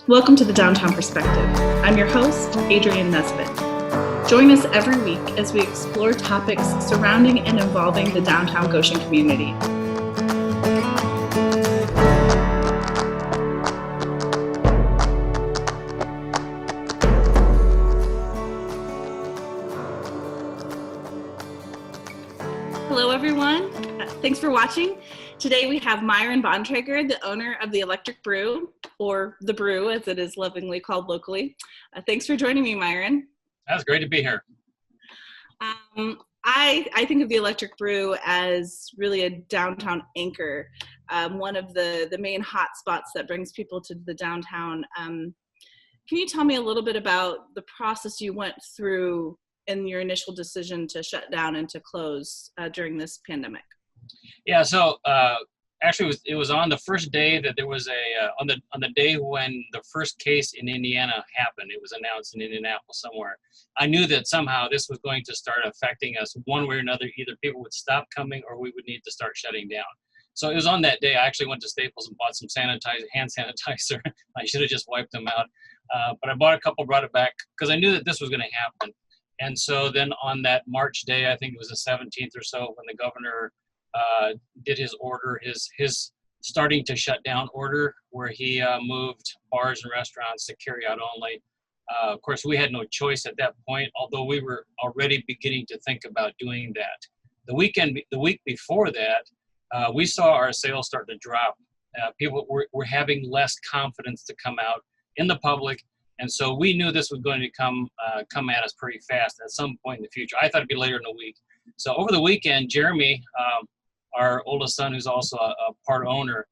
Welcome to the Downtown Perspective. I'm your host, Adrienne Nesbitt. Join us every week as we explore topics surrounding and involving the downtown Goshen community. Hello, everyone. Thanks for watching. Today we have Myron Bontrager, the owner of the Electric Brew, or the Brew as it is lovingly called locally. Thanks for joining me, Myron. That's great to be here. I think of the Electric Brew as really a downtown anchor, one of the main hot spots that brings people to the downtown. Can you tell me a little bit about the process you went through in your initial decision to shut down and to close during this pandemic? Yeah, so actually it was on the first day that there was on the day when the first case in Indiana happened. It was announced in Indianapolis somewhere. I knew that somehow this was going to start affecting us one way or another. Either people would stop coming or we would need to start shutting down. So it was on that day I actually went to Staples and bought some hand sanitizer. I should have just wiped them out. But I bought a couple, brought it back because I knew that this was going to happen. And so then on that March day, I think it was the 17th or so, when the governor did his order, his starting to shut down order, where he moved bars and restaurants to carry out only. Of course, we had no choice at that point, although we were already beginning to think about doing that. The week before that, we saw our sales start to drop. People were having less confidence to come out in the public. And so we knew this was going to come at us pretty fast at some point in the future. I thought it'd be later in the week. So over the weekend, Jeremy, our oldest son, who's also a part owner,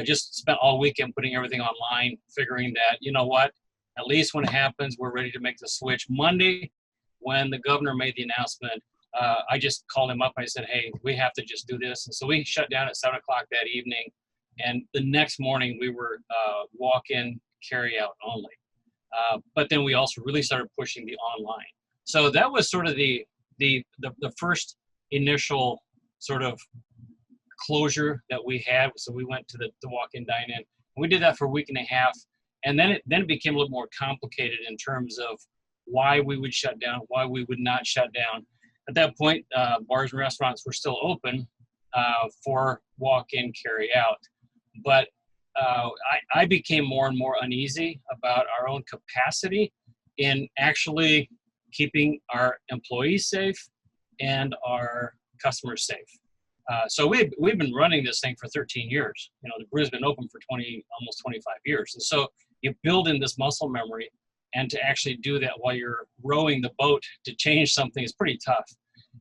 just spent all weekend putting everything online, figuring that, you know what, at least when it happens, we're ready to make the switch. Monday, when the governor made the announcement, I just called him up. I said, hey, we have to just do this. And so we shut down at 7 o'clock that evening. And the next morning, we were walk-in, carry-out only. But then we also really started pushing the online. So that was sort of the first initial sort of closure that we had. So we went to the walk-in dine-in. We did that for a week and a half. And then it became a little more complicated in terms of why we would shut down, why we would not shut down. At that point, bars and restaurants were still open for walk-in, carry-out. But I became more and more uneasy about our own capacity in actually keeping our employees safe and our customers safe. So we've been running this thing for 13 years. You know, the brew's been open for almost 25 years. And so you build in this muscle memory, and to actually do that while you're rowing the boat to change something is pretty tough.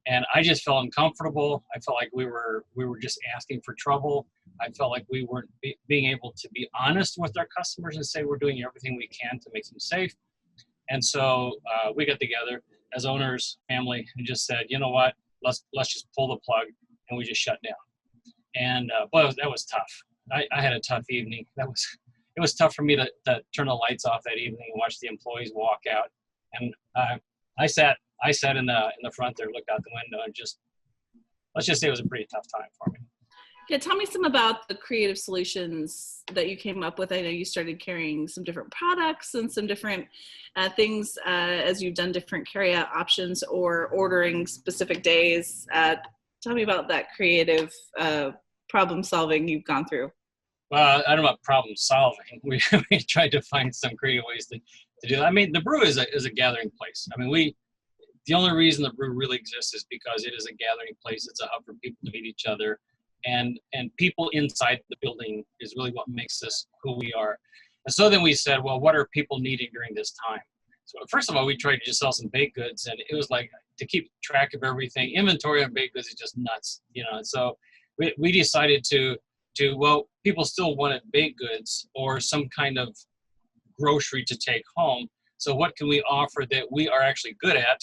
And I just felt uncomfortable. I felt like we were just asking for trouble. I felt like we weren't being able to be honest with our customers and say we're doing everything we can to make them safe. And so we got together as owners, family, and just said, you know what, let's just pull the plug, and we just shut down. And boy, that was tough. I had a tough evening. It was tough for me to turn the lights off that evening and watch the employees walk out. And I sat in the front there, looked out the window, and let's just say it was a pretty tough time for me. Yeah, tell me some about the creative solutions that you came up with. I know you started carrying some different products and some different things as you've done different carryout options or ordering specific days. Tell me about that creative problem solving you've gone through. Well, I don't know about problem solving. We tried to find some creative ways to do that. I mean, the brew is a gathering place. I mean, the only reason the brew really exists is because it is a gathering place. It's a hub for people to meet each other. And people inside the building is really what makes us who we are. And so then we said, well, what are people needing during this time? So first of all, we tried to just sell some baked goods, and it was like to keep track of everything. Inventory on baked goods is just nuts, you know. And so we decided well, people still wanted baked goods or some kind of grocery to take home. So what can we offer that we are actually good at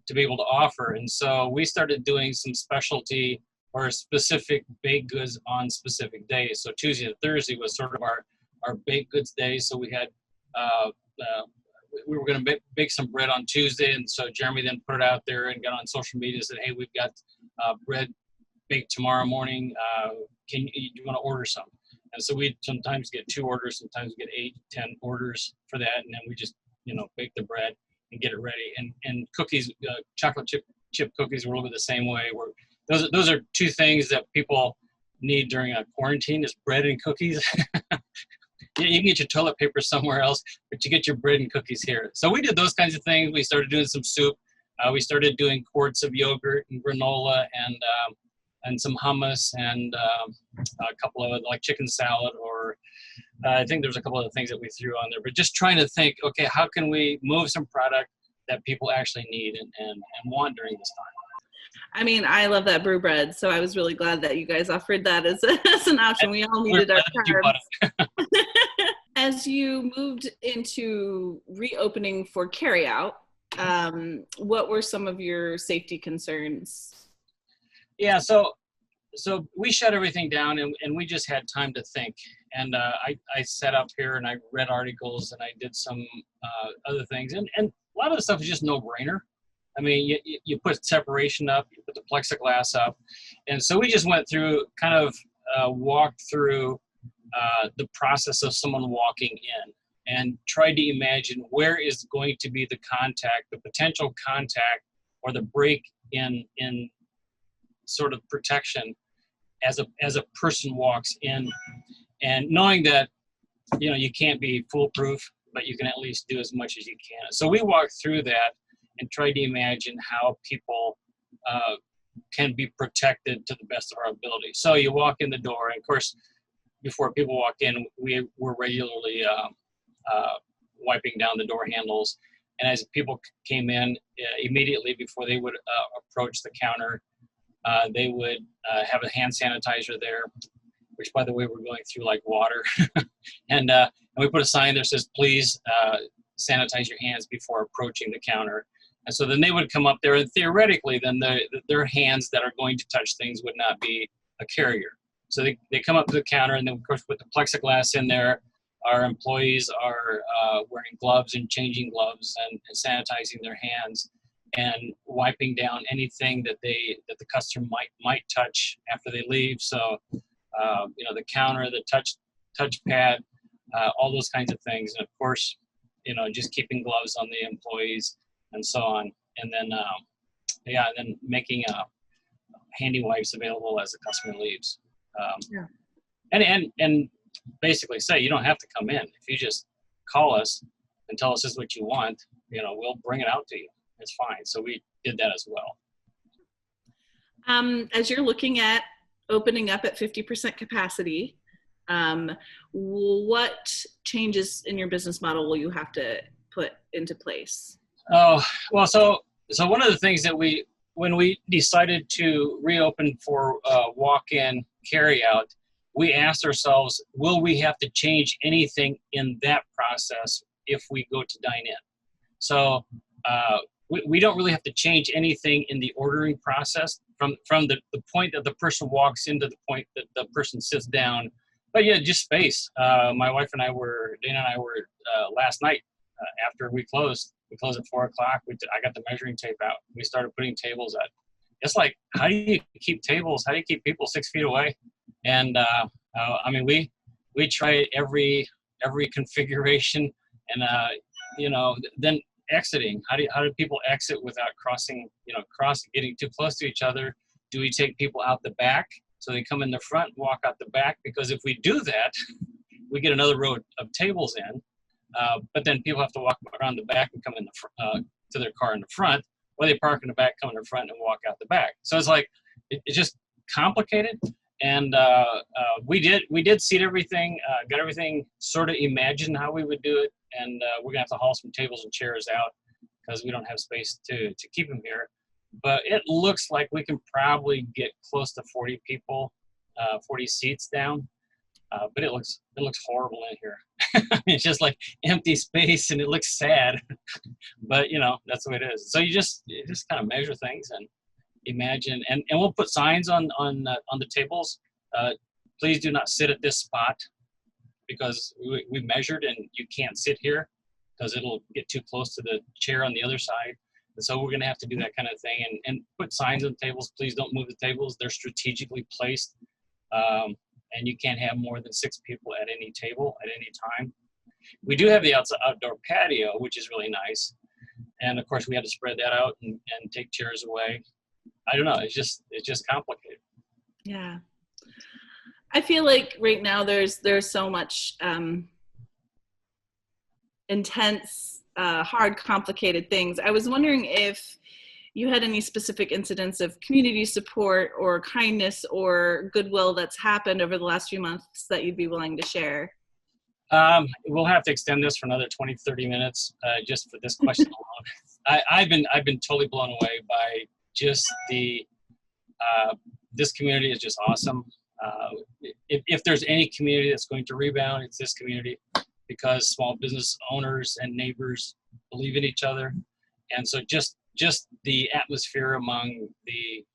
to be able to offer? And so we started doing some specialty or specific baked goods on specific days. So Tuesday and Thursday was sort of our baked goods days. So we had, we were going to bake some bread on Tuesday. And so Jeremy then put it out there and got on social media and said, hey, we've got bread baked tomorrow morning. Do you want to order some? And so we sometimes get 2 orders, sometimes we get 8, 10 orders for that. And then we just, bake the bread and get it ready. And cookies, chocolate chip cookies are a little bit the same way. Those are 2 things that people need during a quarantine is bread and cookies. You can get your toilet paper somewhere else, but you get your bread and cookies here. So we did those kinds of things. We started doing some soup. We started doing quarts of yogurt and granola and some hummus and a couple of like chicken salad, or I think there's a couple of things that we threw on there. But just trying to think, okay, how can we move some product that people actually need and want during this time? I mean, I love that brew bread, so I was really glad that you guys offered that as an option. We all needed our carbs. As you moved into reopening for carryout, what were some of your safety concerns? Yeah, so we shut everything down and we just had time to think. And I sat up here and I read articles and I did some other things. And a lot of the stuff is just no-brainer. I mean, you put separation up, you put the plexiglass up. And so we just went through, kind of walked through the process of someone walking in and tried to imagine where is going to be the contact, the potential contact, or the break in sort of protection as a person walks in, and knowing that you can't be foolproof, but you can at least do as much as you can. So we walked through that and tried to imagine how people can be protected to the best of our ability. So you walk in the door, and of course, before people walk in, we were regularly wiping down the door handles. And as people came in, immediately before they would approach the counter, they would have a hand sanitizer there, which, by the way, we're going through like water. and we put a sign that says, please sanitize your hands before approaching the counter. And so then they would come up there, and theoretically, then their hands that are going to touch things would not be a carrier. So they come up to the counter, and then, of course, with the plexiglass in there, our employees are wearing gloves and changing gloves and sanitizing their hands and wiping down anything that the customer might touch after they leave. So, the counter, the touchpad, all those kinds of things. And of course, just keeping gloves on the employees and so on. And then, and then making handy wipes available as the customer leaves. And basically say, you don't have to come in. If you just call us and tell us this is what you want, we'll bring it out to you. It's fine. So we did that as well. As you're looking at opening up at 50% capacity, what changes in your business model will you have to put into place? Oh, well, so one of the things that when we decided to reopen for walk-in carryout, we asked ourselves, will we have to change anything in that process if we go to dine in? So we don't really have to change anything in the ordering process from the point that the person walks in to the point that the person sits down. But yeah, just space. My wife and Dana and I were last night after we closed at 4 o'clock. I got the measuring tape out. We started putting tables at. It's like, how do you keep tables? How do you keep people 6 feet away? And I mean, we tried every configuration, and then exiting. How do people exit without getting too close to each other? Do we take people out the back so they come in the front, walk out the back? Because if we do that, we get another row of tables in. But then people have to walk around the back and come in to their car in the front, or they park in the back, come in the front, and walk out the back. So it's like it's just complicated. And we did seat everything, got everything sort of imagined how we would do it. And we're gonna have to haul some tables and chairs out because we don't have space to keep them here. But it looks like we can probably get close to 40 people, 40 seats down. But it looks horrible in here. It's just like empty space, and it looks sad. But that's the way it is. So you just kind of measure things and imagine, and we'll put signs on the tables. Please do not sit at this spot, because we measured and you can't sit here because it'll get too close to the chair on the other side. And so we're going to have to do that kind of thing and put signs on tables. Please don't move the tables. They're strategically placed. and you can't have more than 6 people at any table at any time. We do have the outdoor patio, which is really nice. And of course we had to spread that out and take chairs away. I don't know, it's just complicated. Yeah. I feel like right now there's so much intense, hard, complicated things. I was wondering if you had any specific incidents of community support or kindness or goodwill that's happened over the last few months that you'd be willing to share. We'll have to extend this for another 20, 30 minutes just for this question alone. I've been totally blown away by just this community is just awesome. If there's any community that's going to rebound, it's this community, because small business owners and neighbors believe in each other. And so just the atmosphere among the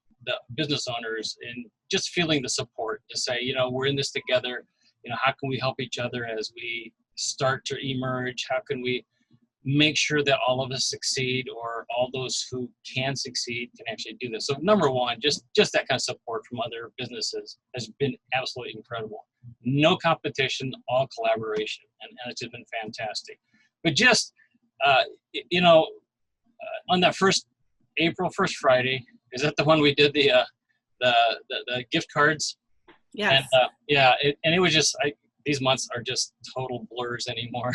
business owners and just feeling the support to say, you know, we're in this together. You know, how can we help each other as we start to emerge? How can we make sure that all of us succeed, or all those who can succeed can actually do this? So number one, just that kind of support from other businesses has been absolutely incredible. No competition, all collaboration, and it's just been fantastic. But just, you know, on that April 1st Friday, is that the one we did the gift cards? Yes. And and it was just, these months are just total blurs anymore.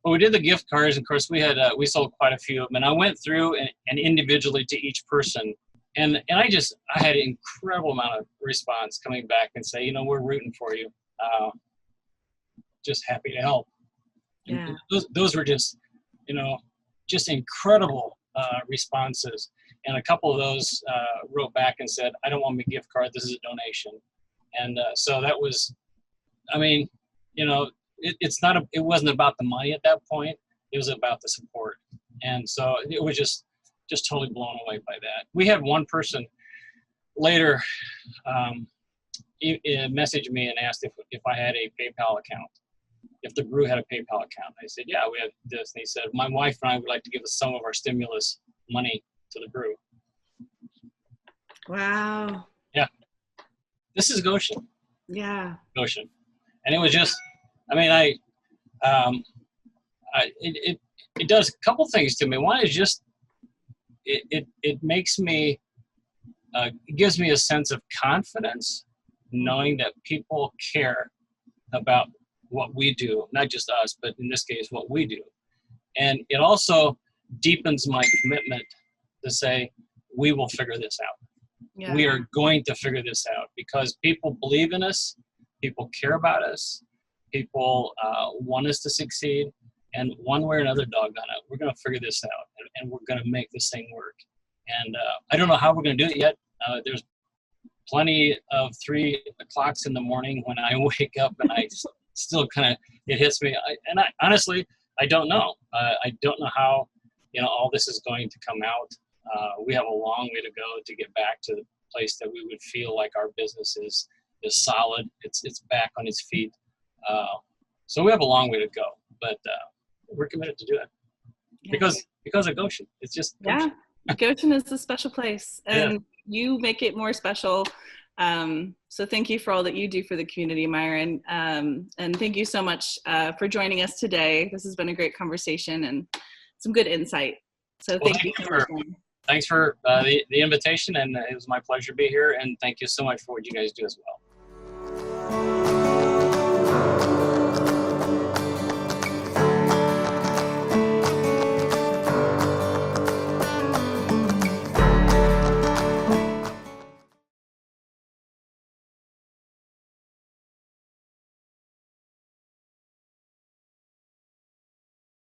But we did the gift cards, and of course we sold quite a few of them. And I went through and individually to each person, and I had an incredible amount of response coming back and say, you know, we're rooting for you, just happy to help. Yeah. And those were just, you know, just incredible responses. And a couple of those wrote back and said, I don't want my gift card, this is a donation. And so that was, I mean, you know, it wasn't about the money at that point. It was about the support. And so it was just totally blown away by that. We had one person later message me and asked if I had a PayPal account, if the brew had a PayPal account. I said, yeah, we have this. And he said, my wife and I would like to give us some of our stimulus money to the brew. Wow. Yeah. This is Goshen. Yeah. Goshen. And it was just, I mean, it does a couple things to me. One is just, it makes me, it gives me a sense of confidence, knowing that people care about what we do, not just us, but in this case, what we do. And it also deepens my commitment to say, we will figure this out. Yeah. We are going to figure this out, because people believe in us, people care about us, people want us to succeed, and one way or another, doggone it, we're going to figure this out, and we're going to make this thing work. And I don't know how we're going to do it yet. There's plenty of 3 o'clocks in the morning when I wake up, and I still kind of, it hits me. I honestly, I don't know. I don't know how, you know, all this is going to come out. We have a long way to go to get back to the place that we would feel like our business is solid. It's back on its feet. So we have a long way to go, but we're committed to do it because of Goshen. It's just Goshen. Yeah, Goshen is a special place, and you make it more special. So thank you for all that you do for the community, Myron. And thank you so much for joining us today. This has been a great conversation and some good insight. So thank you. Thanks for the invitation, and it was my pleasure to be here. And thank you so much for what you guys do as well.